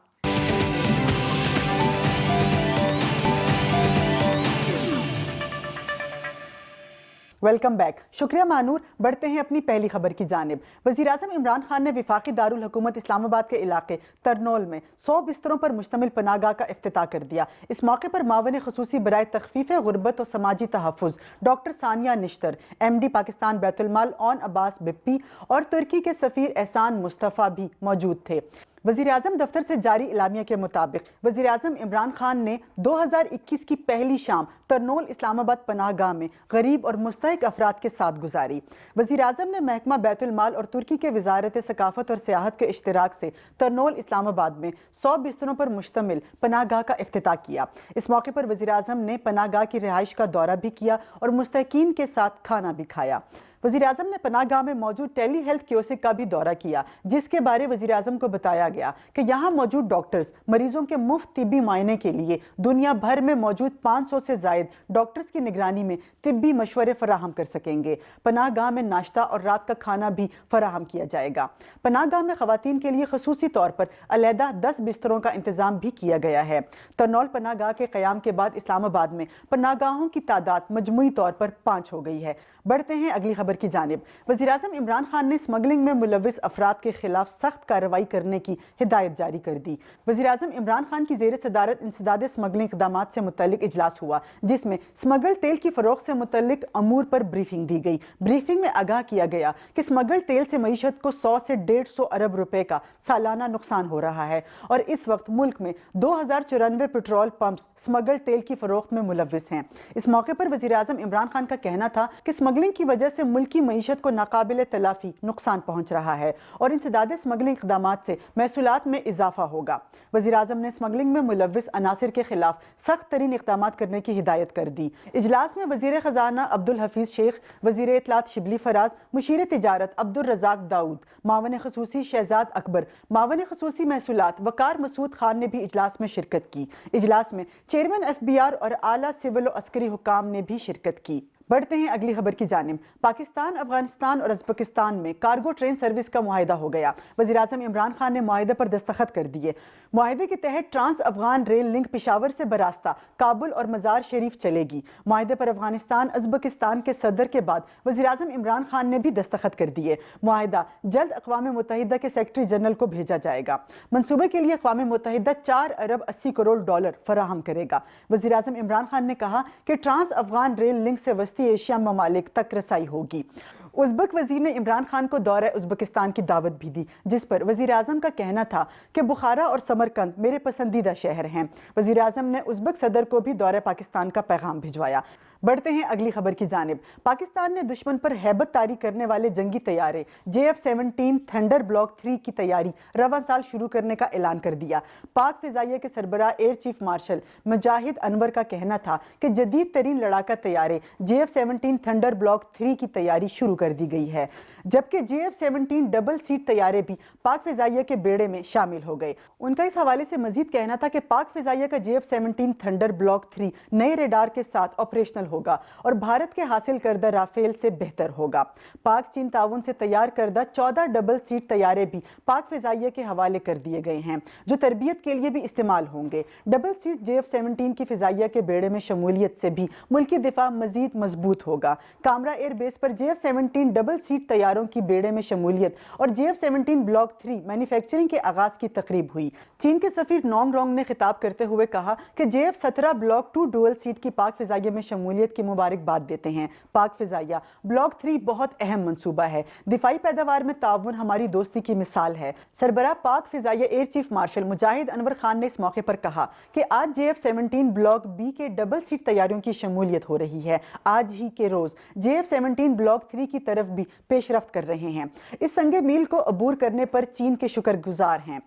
Welcome back. शुक्रिया मानूर। बढ़ते हैं अपनी पहली खबर की जानिब। वज़ीर-ए-आज़म इमरान खान ने वफाकी दारुल हुकूमत इस्लामाबाद के इलाके तरनोल में 100 बिस्तरों पर मुश्तमिल पनाहगाह का इफ्तिताह कर दिया। इस मौके पर मावन खसूसी बराए तखफीफ गुर्बत और समाजी तहफ़्फ़ुज़ डॉक्टर सानिया निश्तर, MD पाकिस्तान बैतुल-माल ऑन अब्बास बिप्पी और तुर्की के सफ़ीर एहसान मुस्तफ़ा भी मौजूद थे। वज़ीर-ए-आज़म दफ्तर से जारी इलामिया के मुताबिक वज़ीर-ए-आज़म इमरान खान ने 2021 की पहली शाम तरनोल इस्लामाबाद पनाहगाह में गरीब और मुस्तहिक अफराद के साथ गुजारी। वज़ीर-ए-आज़म ने महकमा बैतुल माल और तुर्की के वज़ारत सकाफ़त और सियाहत के इश्तिराक से तरनोल इस्लामाबाद में 100 बिस्तरों पर मुश्तमिल पनाहगाह का इफ्तिताह किया। इस मौके पर वज़ीर-ए-आज़म ने पनाहगाह की रिहाइश का दौरा भी किया और मुस्तहिकीन के साथ खाना भी खाया। वज़ीर-ए-आज़म ने पनाहगाह में मौजूद टेली हेल्थ कियोस्क का भी दौरा किया, जिसके बारे वज़ीर-ए-आज़म को बताया गया कि यहाँ मौजूद डॉक्टर्स मरीजों के मुफ्त तिब्बी मायने के लिए दुनिया भर में मौजूद 500 से ज़ायद डॉक्टर्स की निगरानी में तिब्बी मशवरे फराहम कर सकेंगे। पनाहगाह में नाश्ता और रात का खाना भी फराहम किया जाएगा। पनाहगाह में ख़वातीन के लिए ख़ुसूसी तौर पर अलहदा 10 बिस्तरों का इंतज़ाम भी किया गया है। तरनौल पनाहगाह के क़याम के बाद इस्लामाबाद में पनाहगाहों की तादाद मजमूई तौर पर 5 हो गई है। बढ़ते हैं अगली खबर की जानिब। वज़ीर-ए-आज़म इमरान खान ने स्मगलिंग में मुलव्विस अफराद के खिलाफ सख्त कार्रवाई करने की हिदायत जारी कर दी। वज़ीर-ए-आज़म इमरान खान की ज़ेर सदारत इंसदाद स्मगलिंग इक़दामात से मुतल्लिक इजलास हुआ, जिसमें स्मगल तेल की फ़रोख्त से मुतल्लिक अमूर पर ब्रीफिंग दी गई। ब्रीफिंग में आगाह किया गया कि स्मगल तेल से मईशत को 100 से 150 अरब रुपए का सालाना नुकसान हो रहा है और इस वक्त मुल्क में 2094 पेट्रोल पंप्स स्मगल तेल की फ़रोख्त में मुलव्विस हैं। इस मौके पर वज़ीर-ए-आज़म इमरान खान का कहना था कि स्मगलिंग की वजह से मुल्क की मईशत को नाकाबिले तलाफी नुकसान पहुंच रहा है और इंसदाद स्मगलिंग इक़दामात से महसूलात में इजाफा होगा। वज़ीर-ए-आज़म ने स्मगलिंग में मुलव्विस अनासिर के खिलाफ सख्त तरीन इक़दामात करने की हिदायत कर दी। इजलास में वज़ीर ख़जाना अब्दुल हफीज़ शेख, वज़ीर इत्तलात शिबली फराज, मुशीर तिजारत अब्दुल रज़ाक दाऊद, मावन खसूसी शहजाद अकबर, मावन खसूसी महसूलात वकार मसूद खान ने भी इजलास में शिरकत की। इजलास में चेयरमैन FBR और आला सिविल और अस्करी हुकाम ने भी शिरकत की। बढ़ते हैं अगली खबर की जानिब। पाकिस्तान, अफगानिस्तान और उज़्बेकिस्तान में कार्गो ट्रेन सर्विस का मुआहिदा हो गया। वज़ीर-ए-आज़म इमरान खान ने मुआहिदे पर दस्तखत कर दिए। मुआहिदे के तहत trans Afghan rail link Peshawar से बरास्ता काबुल और मज़ार शरीफ चलेगी। मुआहिदे पर अफगानिस्तान, उज़्बेकिस्तान के सदर के बाद वज़ीर-ए-आज़म इमरान खान ने भी दस्तखत कर दिए। मुआहिदा जल्द अक़वाम मुत्तहिदा के सेक्रेटरी जनरल को भेजा जाएगा। मंसूबे के लिए अक़वाम मुत्तहिदा 4 अरब 80 करोड़ डॉलर फराहम करेगा। वज़ीर-ए-आज़म इमरान खान ने कहा कि ट्रांस अफगान रेल लिंक से वस्ती एशिया ममालिक तक रसाई होगी। उज़्बेक वज़ीर ने इमरान खान को दौरे उज़्बेकिस्तान की दावत भी दी, जिस पर वज़ीर-ए-आज़म का कहना था कि बुखारा और समरकंद मेरे पसंदीदा शहर हैं। वज़ीर-ए-आज़म ने उज़्बेक सदर को भी दौरे पाकिस्तान का पैगाम भिजवाया। बढ़ते हैं अगली खबर की जानिब। पाकिस्तान ने दुश्मन पर हैबत तारी करने वाले जंगी तैयारे JF-17 थंडर ब्लॉक 3 की तैयारी रवां साल शुरू करने का ऐलान कर दिया। पाक फ़िज़ाइया के सरबराह एयर चीफ मार्शल मुजाहिद अनवर का कहना था कि जदीद तरीन लड़ाका तैयारे JF-17 थंडर ब्लॉक 3 की तैयारी शुरू कर दी गई है, जबकि JF-17 डबल सीट तैयारे भी पाक फ़िज़ाइया के बेड़े में शामिल हो गए। उनका इस हवाले से मजीद कहना था कि पाक फ़िज़ाइया का JF-17 थंडर ब्लॉक 3 नए रेडार के साथ ऑपरेशनल होगा और भारत के हासिल करदा राफेल से बेहतर होगा। पाक चीन ताउन से तैयार करदा 14 डबल सीट तैयारे भी पाक फ़िज़ाइया के हवाले कर दिए गए हैं, जो तरबियत के लिए भी इस्तेमाल होंगे। डबल सीट JF-17 की फ़िज़ाइया के बेड़े में शमूलियत से भी मुल्की दिफा मजीद मजबूत होगा। कामरा एयर बेस पर JF-17 डबल सीट तैयारों की बेड़े में शमूलियत और JF-17 ब्लॉक 3 मैन्युफैक्चरिंग के आगाज की तकरीब हुई। चीन के सफीर नोंग रोंग ने खिताब करते हुए कहा कि JF-17 ब्लॉक 2 डुअल सीट की पाक फ़िज़ाइया में शमूलियत की मुबारकबाद देते हैं। पाक फ़िज़ाइया ब्लॉक 3 बहुत अहम मंसूबा है। दिफाई पैदावार में ताउन हमारी दोस्ती की मिसाल है। सरबराह पाक फ़िज़ाइया एयर चीफ मार्शल मुजाहिद अनवर खान ने इस मौके पर कहा कि आज JF-17 ब्लॉक B के डबल सीट तैयारियों की शमूलियत हो रही है। आज ही के रोज़ JF-17 ब्लॉक 3 की तरफ भी पेशरफ्त कर रहे हैं। इस संगे मील को अबूर करने पर चीन के शुक्रगुजार हैं।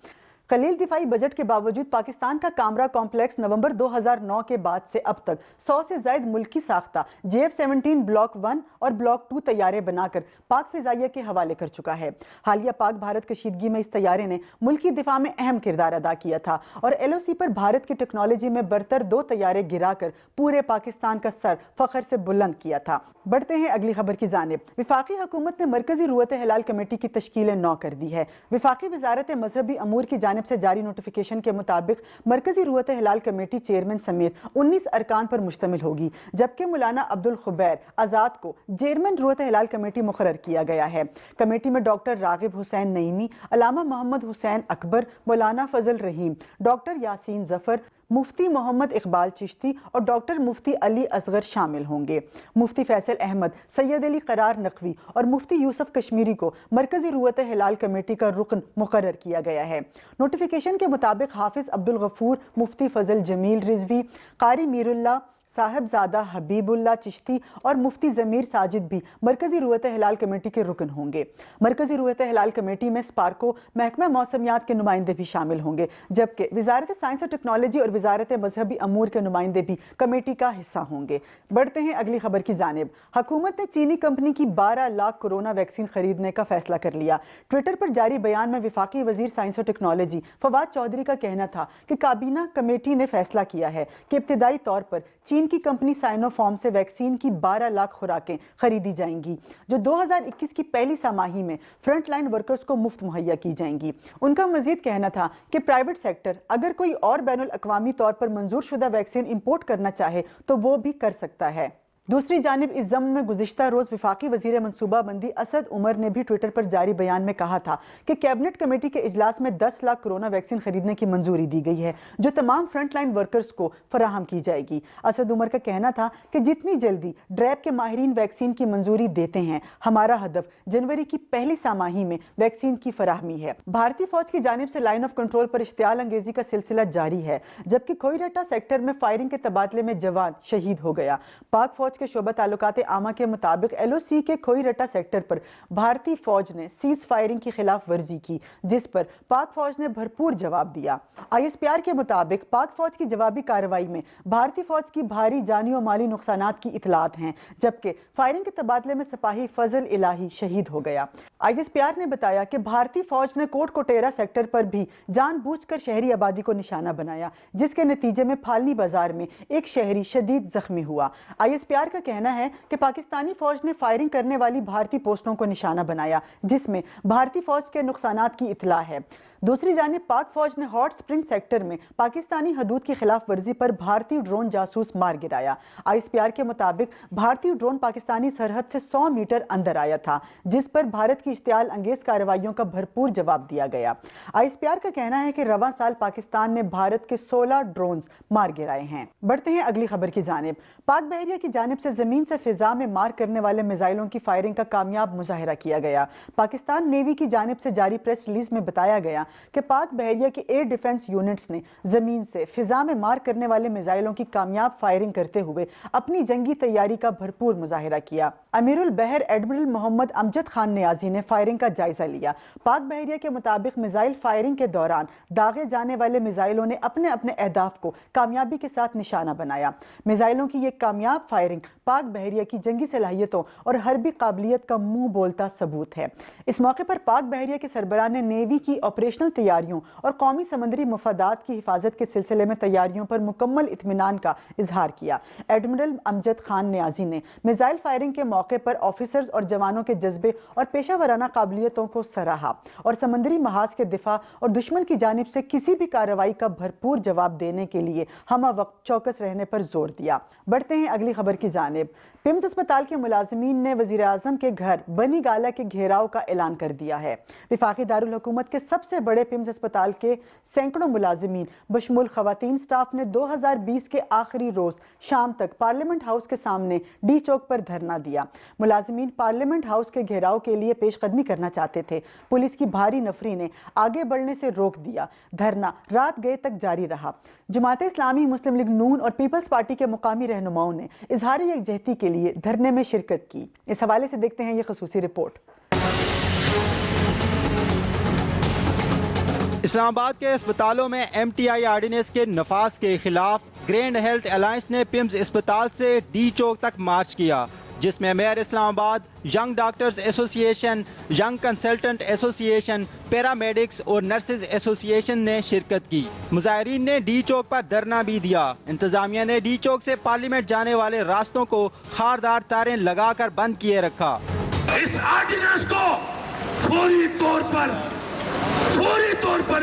قلیل دفاعی بجٹ کے باوجود پاکستان کا کامرا کمپلیکس نومبر 2009 کے بعد سے اب تک 100 سے زائد ملکی ساختہ JF-17 بلاک 1 اور بلاک 2 طیارے بنا کر پاک فضائیہ کے حوالے کر چکا ہے۔ حالیہ پاک بھارت کشیدگی میں اس طیارے نے ملکی دفاع میں اہم کردار ادا کیا تھا اور LOC پر بھارت کی ٹیکنالوجی میں برتر 2 طیارے گرا کر پورے پاکستان کا سر فخر سے بلند کیا تھا۔ بڑھتے ہیں اگلی خبر کی جانب۔ وفاقی حکومت نے مرکزی رویت ہلال کمیٹی کی تشکیل نو کر دی ہے۔ وفاقی وزارت مذہبی امور کی جانب سے جاری نوٹیفیکیشن کے مطابق مرکزی رویت ہلال کمیٹی چیئرمین سمیت 19 ارکان پر مشتمل ہوگی، جبکہ مولانا عبدالخبیر آزاد کو چیئرمین رویت ہلال کمیٹی مقرر کیا گیا ہے۔ کمیٹی میں ڈاکٹر راغب حسین نعیمی، علامہ محمد حسین اکبر، مولانا فضل رحیم، ڈاکٹر یاسین ظفر، مفتی محمد اقبال چشتی اور ڈاکٹر مفتی علی اصغر شامل ہوں گے۔ مفتی فیصل احمد، سید علی قرار نقوی اور مفتی یوسف کشمیری کو مرکزی رویت ہلال کمیٹی کا رکن مقرر کیا گیا ہے۔ نوٹیفیکیشن کے مطابق حافظ عبدالغفور، مفتی فضل جمیل رضوی، قاری میر اللہ، صاحبزادہ حبیب اللہ چشتی اور مفتی ضمیر ساجد بھی مرکزی رویت ہلال کمیٹی کے رکن ہوں گے۔ مرکزی رویت ہلال کمیٹی میں سپارکو، محکمہ موسمیات کے نمائندے بھی شامل ہوں گے، جبکہ وزارت سائنس اور ٹیکنالوجی اور وزارت مذہبی امور کے نمائندے بھی کمیٹی کا حصہ ہوں گے۔ بڑھتے ہیں اگلی خبر کی جانب۔ حکومت نے چینی کمپنی کی 12 لاکھ کورونا ویکسین خریدنے کا فیصلہ کر لیا۔ ٹویٹر پر جاری بیان میں وفاقی وزیر سائنس اور ٹیکنالوجی فواد چودھری کا کہنا تھا کہ کابینہ کمیٹی نے فیصلہ کیا ہے کہ ابتدائی طور پر چین کی کمپنی سائنو فارم سے ویکسین کی 12 لاکھ خوراکیں خریدی جائیں گی، جو 2021 کی پہلی سہ-ماہی میں فرنٹ لائن ورکرز کو مفت مہیا کی جائیں گی۔ ان کا مزید کہنا تھا کہ پرائیویٹ سیکٹر اگر کوئی اور بین الاقوامی طور پر منظور شدہ ویکسین امپورٹ کرنا چاہے تو وہ بھی کر سکتا ہے۔ دوسری جانب اس ضمن میں گزشتہ روز وفاقی وزیر منصوبہ بندی اسد عمر نے بھی ٹویٹر پر جاری بیان میں کہا تھا کہ کیبنٹ کمیٹی کے اجلاس میں 10 لاکھ کورونا ویکسین خریدنے کی منظوری دی گئی ہے، جو تمام فرنٹ لائن ورکرز کو فراہم کی جائے گی۔ اسد عمر کا کہنا تھا کہ جتنی جلدی ڈریپ کے ماہرین ویکسین کی منظوری دیتے ہیں، ہمارا ہدف جنوری کی پہلی سہ-ماہی میں ویکسین کی فراہمی ہے۔ بھارتی فوج کی جانب سے لائن آف کنٹرول پر اشتعال انگیزی کا سلسلہ جاری ہے، جبکہ کھوئی رٹا سیکٹر میں فائرنگ کے تبادلے میں جوان شہید ہو گیا۔ پاک فوج کے شعبہ تعلقات عامہ کے مطابق LOC کے کھوئی رٹا سیکٹر پر بھارتی فوج نے سیز فائرنگ کی خلاف ورزی کی، جس پر پاک فوج نے بھرپور جواب دیا۔ ISPR کے مطابق پاک فوج کی جوابی کارروائی میں بھارتی فوج کی بھاری جانی و مالی نقصانات کی اطلاعات ہیں، جبکہ فائرنگ کے تبادلے میں سپاہی فضل الہی شہید ہو گیا۔ ISPR نے بتایا کہ بھارتی فوج نے کوٹ کوٹیرا سیکٹر پر بھی جان بوجھ کر شہری آبادی کو نشانہ بنایا، جس کے نتیجے میں پھالنی بازار میں ایک شہری شدید زخمی ہوا۔ ISPR کا کہنا ہے کہ پاکستانی فوج نے فائرنگ کرنے والی بھارتی پوسٹوں کو نشانہ بنایا، جس میں بھارتی فوج کے نقصانات کی اطلاع ہے۔ دوسری جانب پاک فوج نے ہاٹ سپرنگ سیکٹر میں پاکستانی حدود کی خلاف ورزی پر بھارتی ڈرون جاسوس مار گرایا۔ ISPR کے مطابق بھارتی ڈرون پاکستانی سرحد سے 100 میٹر اندر آیا تھا، جس پر بھارت کی اشتعال انگیز کارروائیوں کا بھرپور جواب دیا گیا۔ ISPR کا کہنا ہے کہ رواں سال پاکستان نے بھارت کے 16 ڈرونز مار گرائے ہیں۔ بڑھتے ہیں اگلی خبر کی جانب۔ پاک بحریہ کی جانب سے زمین سے فضا میں مار کرنے والے میزائلوں کی فائرنگ کا کامیاب مظاہرہ کیا گیا۔ پاکستان نیوی کی جانب سے جاری پریس ریلیز میں بتایا گیا کہ پاک بحریہ کے ایئر ڈیفنس یونٹس نے زمین سے فضا میں مار کرنے والے میزائلوں کی کامیاب فائرنگ کرتے ہوئے اپنی جنگی تیاری کا بھرپور مظاہرہ کیا۔ امیر البحر ایڈمرل محمد امجد خان نیازی نے فائرنگ کا جائزہ لیا۔ پاک بحریہ کے مطابق میزائل فائرنگ کے دوران داغے جانے والے میزائلوں نے اپنے اہداف کو کامیابی کے ساتھ نشانہ بنایا۔ میزائلوں کی یہ کامیاب فائرنگ پاک بحریہ کی جنگی صلاحیتوں اور حربی قابلیت کا منہ بولتا ثبوت ہے۔ اس موقع پر پاک بحریہ کے سربراہ نے نیوی کی آپریشنل تیاریوں اور قومی سمندری مفادات کی حفاظت کے سلسلے میں تیاریوں پر مکمل اطمینان کا اظہار کیا۔ ایڈمرل امجد خان نیازی نے میزائل فائرنگ کے موقع پر آفیسرز اور جوانوں کے جذبے اور پیشہ ورانہ قابلیتوں کو سراہا اور سمندری محاذ کے دفاع اور دشمن کی جانب سے کسی بھی کارروائی کا بھرپور جواب دینے کے لیے ہمہ وقت چوکس رہنے پر زور دیا۔ بڑھتے ہیں اگلی خبر کی جانب۔ پمز اسپتال کے ملازمین نے وزیر اعظم کے گھر بنی گالہ کے گھیراؤ کا اعلان کر دیا ہے۔ وفاقی دارالحکومت کے سب سے بڑے پمز اسپتال کے سینکڑوں ملازمین بشمول خواتین سٹاف نے 2020 کے آخری روز شام تک پارلیمنٹ ہاؤس کے سامنے ڈی چوک پر دھرنا دیا۔ ملازمین پارلیمنٹ ہاؤس کے گھیراؤ کے لیے پیش قدمی کرنا چاہتے تھے۔ پولیس کی بھاری نفری نے آگے بڑھنے سے روک دیا۔ دھرنا رات گئے تک جاری رہا۔ جماعت اسلامی، مسلم لیگ نون اور پیپلز پارٹی کے مقامی رہنماؤں نے اظہار یکجہتی کے لیے دھرنے میں شرکت کی۔ اس حوالے سے دیکھتے ہیں یہ خصوصی رپورٹ۔ اسلام آباد کے اسپتالوں میں MTI آرڈیننس کے نفاذ کے خلاف گرینڈ ہیلتھ الائنس نے پیمز اسپتال سے ڈی چوک تک مارچ کیا، جس میں میئر اسلام آباد، ینگ ڈاکٹرز ایسوسی ایشن، ینگ کنسلٹنٹ ایسوسی ایشن، پیرامیڈکس اور نرسز ایسوسی ایشن نے شرکت کی۔ مظاہرین نے ڈی چوک پر دھرنا بھی دیا۔ انتظامیہ نے ڈی چوک سے پارلیمنٹ جانے والے راستوں کو خاردار تاریں لگا کر بند کیے رکھا۔ اس آرڈیننس کو فوری طور پر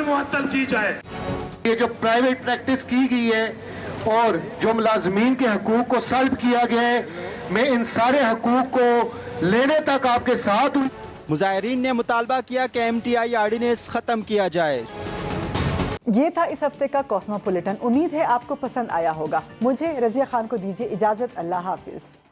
معطل کی جائے۔ یہ جو پرائیویٹ پریکٹس کی گئی ہے اور جو ملازمین کے حقوق کو سلب کیا گیا ہے، میں ان سارے حقوق کو لینے تک آپ کے ساتھ ہوں۔ مظاہرین نے مطالبہ کیا کہ MTI آرڈیننس ختم کیا جائے۔ یہ تھا اس ہفتے کا کوسموپولیٹن۔ امید ہے آپ کو پسند آیا ہوگا۔ مجھے رضیہ خان کو دیجیے اجازت۔ اللہ حافظ۔